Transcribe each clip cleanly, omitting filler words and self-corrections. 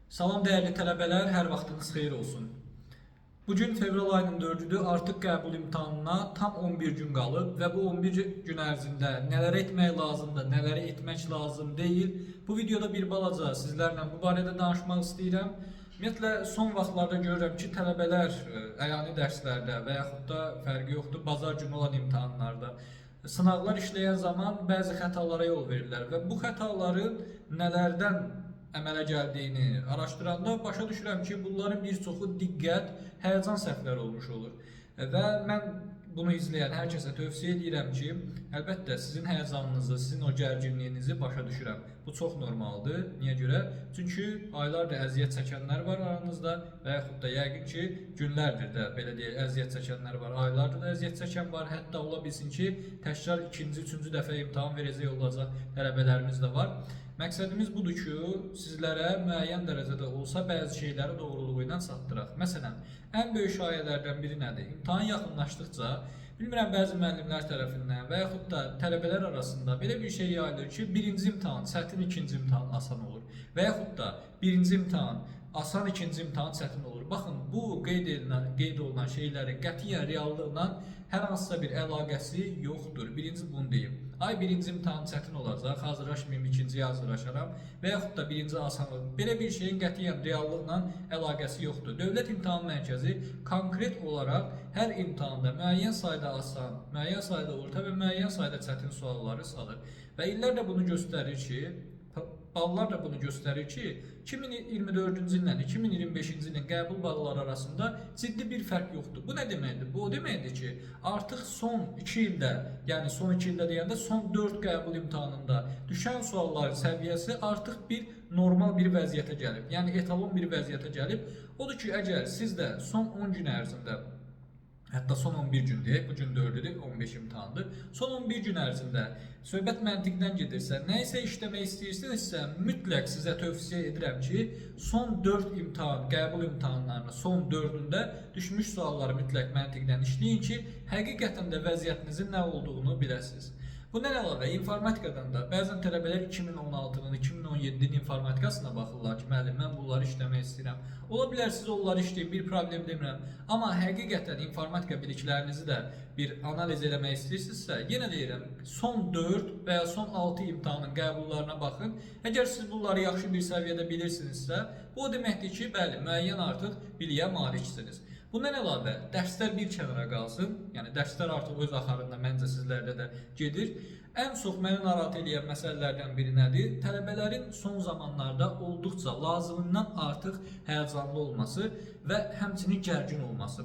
Salam değerli tələbələr, hər vaxtınız xeyir olsun. Bugün fevral ayının 4-üdür, artıq qəbul imtahanına tam 11 gün qalıb və bu 11 gün ərzində nələr etmək lazımdır, nələri etmək lazım deyil. Bu videoda bir balaca sizlərlə bu barədə danışmaq istəyirəm. Ümumiyyətlə, son vaxtlarda görürəm ki, tələbələr əyani dərslərdə və yaxud da fərqi yoxdur, bazar günü olan imtahanlarda sınavlar işləyən zaman bəzi xətalara yol verirlər və bu xətaların nələrdən əmələ gəldiyini araşdıranda başa düşürəm ki, bunların bir çoxu diqqət, həyəcan səhvləri olmuş olur. Və mən bunu izləyən hər kəsə tövsiyə edirəm ki, əlbəttə sizin həyəcanınızı, sizin o gərginliyinizi başa düşürəm. Bu çox normaldır. Niyə görə? Çünki aylardır əziyyət çəkənlər var aranızda və yaxud da yəqin ki, günlərdir də belə deyək, əziyyət çəkənlər var, aylardır da əziyyət çəkən var. Hətta ola bilsin ki, təkrar ikinci, üçüncü dəfə imtahan verəcək olacaq tələbələrimiz də var. Məqsədimiz budur ki, sizlərə müəyyən dərəcədə olsa bəzi şeyləri doğruluğu ilə çatdıraq. Məsələn, ən böyük şayələrdən biri nədir? İmtahan yaxınlaşdıqca, bilmirəm, bəzi müəllimlər tərəfindən və yaxud da tələbələr arasında belə bir şey yayılır ki, birinci imtahan çətin, ikinci imtahan asan olur. Və yaxud da birinci imtahan asan, ikinci imtahan çətin olur. Baxın, bu qeyd olunan şeylərin qətiyyən reallıqla hər hansısa bir əlaqəsi yoxdur. Birinci bunu deyim. Ay birinci imtahan çətin olacaq, hazırlaşmayayım, ikinciyə hazırlaşaram və yaxud da birinci asan olur. Belə bir şeyin qətiyyən reallıqla əlaqəsi yoxdur. Dövlət İmtahan Mərkəzi konkret olaraq hər imtahanda müəyyən sayda asan, müəyyən sayda orta və müəyyən sayda çətin sualları salır. Və illər də bunu göstərir ki, ballar da bunu göstərir ki, 2024-cü illə 2025-ci ilin qəbul balları arasında ciddi bir fərq yoxdur. Bu nə deməkdir? Bu o deməkdir ki, artıq son 2 ildə, yəni son 2 ildə deyəndə son 4 qəbul imtahanında düşən sualların səviyyəsi artıq bir normal bir vəziyyətə gəlib. Yəni etalon bir vəziyyətə gəlib. Odur ki, əgər siz də son 10 gün ərzində, hətta son 11 gün deyək, bu gün 4-dür, 15 imtahandır. Son 11 gün ərzində söhbət məntiqdən gedirsə, nə isə işləmək istəyirsinizsə, mütləq sizə tövsiyə edirəm ki, son 4 imtahan, qəbul imtahanlarının son 4-ündə düşmüş sualları mütləq məntiqdən işləyin ki, həqiqətən də vəziyyətinizin nə olduğunu biləsiniz. Bundan əlavə informatikadan da bəzən tələbələr 2016-nın, 2017-nin informatikasına baxırlar ki, müəllim, mən bunları işləmək istəyirəm. Ola bilər siz onları işləyin, bir problem demirəm. Amma həqiqətən informatika biliklərinizi də bir analiz eləmək istəyirsinizsə, yenə deyirəm, son 4 və ya son 6 imtahanın qəbullarına baxın. Əgər siz bunları yaxşı bir səviyyədə bilirsinizsə, bu o deməkdir ki, bəli, müəyyən artıq biliyə maliksiniz. Bundan əlavə, dərslər bir kənara qalsın, yəni dərslər artıq öz axarında məncə sizlərdə də gedir. Ən çox məni narahat edən məsələlərdən biri nədir? Tələbələrin son zamanlarda olduqca lazımından artıq həyəcanlı olması və həmçinin gərgin olması.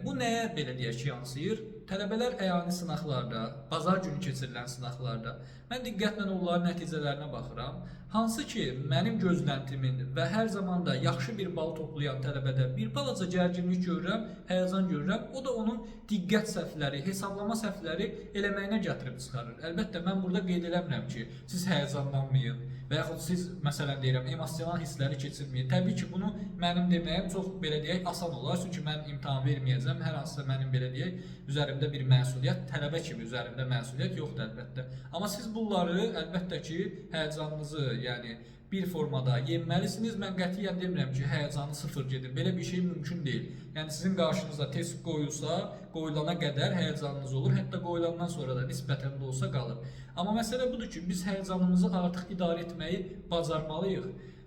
Bu nəyə belə deyək ki, yansıyır? Tələbələr əyani sınaqlarda, bazar günü keçirilən sınaqlarda mən diqqətlə onların nəticələrinə baxıram. Hansı ki, mənim gözləntimin və hər zaman da yaxşı bir bal toplayan tələbədə bir balaca gərginlik görürəm, həyəcan görürəm. O da onun diqqət səhvləri, hesablama səhvləri eləməyinə gətirib çıxarır. Əlbəttə, mən burada qeyd eləmirəm ki, siz həyəcanlanmayın və yaxud siz, məsələn deyirəm, emosional hissləri keçirməyin. Təbii ki, bunu mənim deməyim çox, belə deyək, asan olar. Çünki mən imtahan verməyəcəm. Hər hansısa mənim, belə deyək, üzərimdə bir məsuliyyət, tələbə kimi üzərimdə məsuliyyət yoxdur əlbəttə. Amma siz bunları əlbəttə ki, həyəcanınızı, yəni bir formada yenməlisiniz. Mən qətiyyən demirəm ki, həyəcanı sıfır gedir. Belə bir şey mümkün deyil. Yəni sizin qarşınıza test qoyulsa, qoyulana qədər həyəcanınız olur. Hətta qoyulandan sonra da nisbətən də olsa qalır. Amma məsələ budur ki, biz həyəcanımızı artıq idarə etməyi bacarmalıyıq.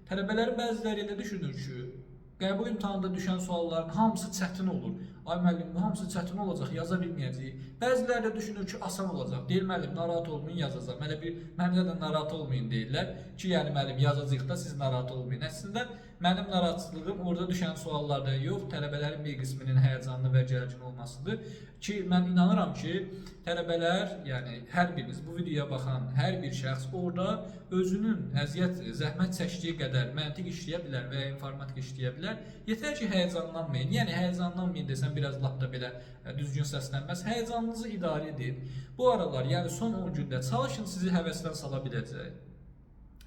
Tələbələrin bəziləri elə düşünür ki, qəbul imtahanında düşən sualların hamısı çətin olur. Ay müəllim, bu hamısı çətin olacaq, yaza bilməyəcəyik. Bəziləri də düşünür ki, asan olacaq. Deyir müəllim, narahat olmayın, yazacağam. Hələ bir mənimlə də narahat olmayın deyirlər ki, yəni müəllim yazacağıq da siz narahat olmayın. Əslində mənim narahatçılığım orada düşən suallarda yox, tələbələrin bir qisminin həyəcanlı və gərgin olmasıdır ki, mən inanıram ki, tələbələr, yəni hər biriniz, bu videoya baxan hər bir şəxs orada özünün əziyyət, zəhmət çəkdiyi qədər məntiq işləyə bilər və ya informatika işləyə bilər. Yetər ki, həyəcanlanmayın. Yəni həyəcanlanmayın desəm biraz lap da belə düzgün səslənməz. Həyəcanınızı idarə edin. Bu aralar, yəni son 10 gündə çalışın sizi həvəsdən sala biləcək.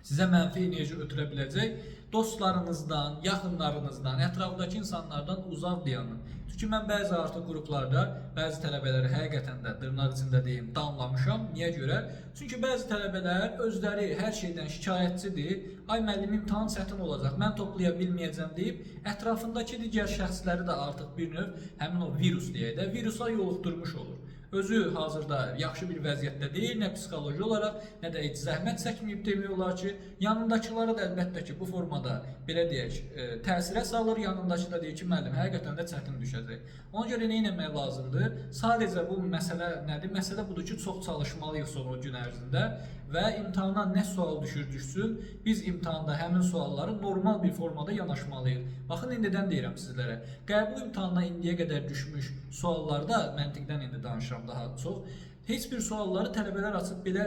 sizə mənfi enerji ötürə biləcək dostlarınızdan, yaxınlarınızdan, ətrafdakı insanlardan uzaq dayanın. Çünki mən bəzi artıq qruplarda bəzi tələbələri həqiqətən də dırnaq içində deyim, danlamışam. Niyə görə? Çünki bəzi tələbələr özləri hər şeydən şikayətçidir. Ay müəllim, imtahan çətin olacaq, mən toplaya bilməyəcəm deyib, ətrafındakı digər şəxsləri də artıq bir növ həmin o virus deyək də, virusa yoluxdurmuş olur. Özü hazırda yaxşı bir vəziyyətdə deyil, nə psixoloji olaraq, nə də heç zəhmət çəkməyib demək olar ki, yanındakilara da əlbəttə ki, bu formada belə deyək, təsirə salır, yanındakı da deyir ki, müəllim, həqiqətən də çətin düşəcək. Ona görə nə etmək lazımdır? Sadəcə bu məsələ nədir? Məsələ budur ki, çox çalışmalıyıq son o gün ərzində və imtahana nə sual düşsün, biz imtahanda həmin sualları normal bir formada yanaşmalıyıq. Baxın, indidən deyirəm sizlərə, qəbul imtahanına indiyə qədər düşmüş suallarda, məntiqdən indi danışıram daha çox, heç bir sualları tələbələr açıb belə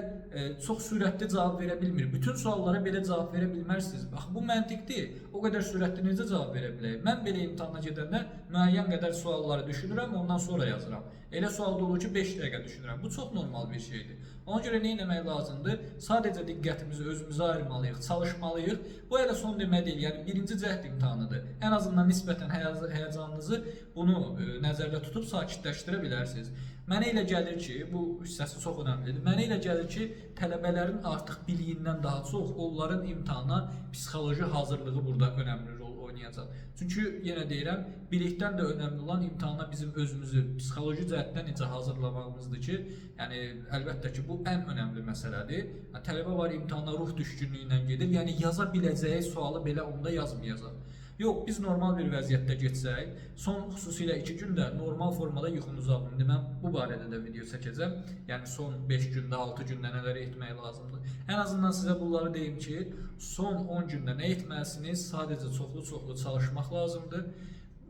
çox sürətli cavab verə bilmir. Bütün suallara belə cavab verə bilmərsiniz. Bax, bu məntiqdir. O qədər sürətli necə cavab verə biləyim? Mən belə imtahana gedəndə müəyyən qədər sualları düşünürəm, ondan sonra yazıram. Elə sualda olur ki, 5 dəqiqə düşünürəm. Bu çox normal bir şeydir. Ona görə nə etmək lazımdır? Sadəcə diqqətimizi özümüzə ayırmalıyıq, çalışmalıyıq. Bu elə son demək deyil, yəni birinci cəhd imtahanıdır. Ən azından nisbətən həyəcanınızı bunu nəzərdə tutub sakitləşdirə bilərsiniz. Mənə elə gəlir ki, bu hissəsi çox önəmlidir. Mənə elə gəlir ki, tələbələrin artıq biliyindən daha çox onların imtahana psixoloji hazırlığı burada önəmli rol oynayacaq. Çünki yenə deyirəm, bilikdən də önəmli olan imtahana bizim özümüzü psixoloji cəhətdən necə hazırlamağımızdır ki, yəni əlbəttə ki, bu ən önəmli məsələdir. Tələbə var imtahana ruh düşkünlüyü ilə gedir, yəni yaza biləcəyi sualı belə onda yazmayacaq. Yox, biz normal bir vəziyyətdə getsək, son xüsusilə 2 gündə normal formada yuxunuzu alın. İndi mən bu barədə də video çəkəcəm. Yəni son 5 gündə, 6 gündə nələr etmək lazımdır. Ən azından sizə bunları deyim ki, son 10 gündə nə etməlisiniz? Sadəcə çoxlu çalışmaq lazımdır.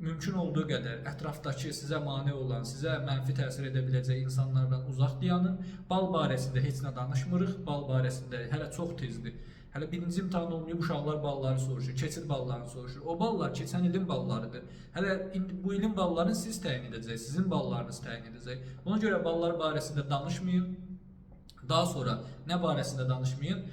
Mümkün olduğu qədər ətrafdakı sizə mane olan, sizə mənfi təsir edə biləcək insanlardan uzaq dayanın. Bal barəsində heç nə danışmırıq. Bal barəsində hələ çox tezdir. Hələ birinci imtahan olmayıb, uşaqlar balları soruşur, keçid ballarını soruşur. O ballar keçən ilin ballarıdır. Hələ bu ilin ballarını siz təyin edəcək, sizin ballarınız təyin edəcək. Ona görə ballar barəsində danışmayın. Daha sonra nə barəsində danışmayın?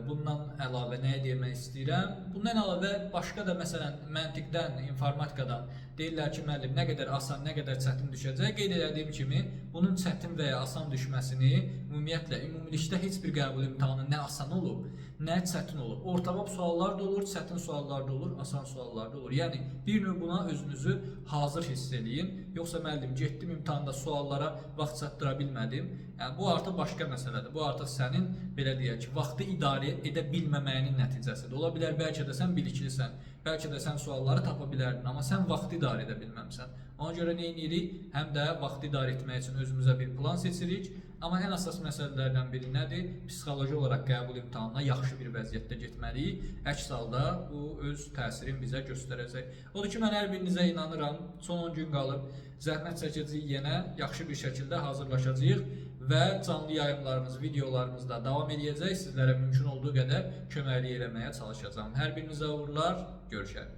Bundan əlavə nəyə demək istəyirəm? Bundan əlavə başqa da məsələn məntiqdən, informatikadan deyirlər ki, müəllim, nə qədər asan, nə qədər çətin düşəcək. Qeyd etdiyim kimi, bunun çətin və ya asan düşməsini ümumilikdə heç bir qəbul imtahanı nə asan olub, nə çətin olub. Ortabab suallar da olur, çətin suallar da olur, asan suallar da olur. Yəni bir növ buna özünüzü hazır hiss eləyin. Yoxsa müəllim, getdim imtahanda suallara vaxt çatdıra bilmədim. Yəni bu artıq başqa məsələdir. Bu artıq sənin belə deyək ki, vaxtı idarə edə bilməməyinin nəticəsidir. Ola bilər bəlkə də sən biliklisən, bəlkə də sən sualları tapa bilərdin, amma sən vaxtı idarə edə bilməmisən. Ona görə nə edirik? Həm də vaxtı idarə etmək üçün özümüzə bir plan seçirik. Amma ən əsas məsələlərdən biri nədir? Psixoloji olaraq qəbul imtahanına yaxşı bir vəziyyətdə getməliyik. Əks halda bu öz təsirini bizə göstərəcək. Odur ki, mən hər birinizə inanıram. Son 10 gün qalıb. Zəhmət çəkəcəyik, yenə yaxşı bir şəkildə hazırlaşacağıq və canlı yayımlarımız, videolarımız da davam edəcək. Sizlərə mümkün olduğu qədər köməklik eləməyə çalışacağam. Hər birinizə uğurlar, görüşərik.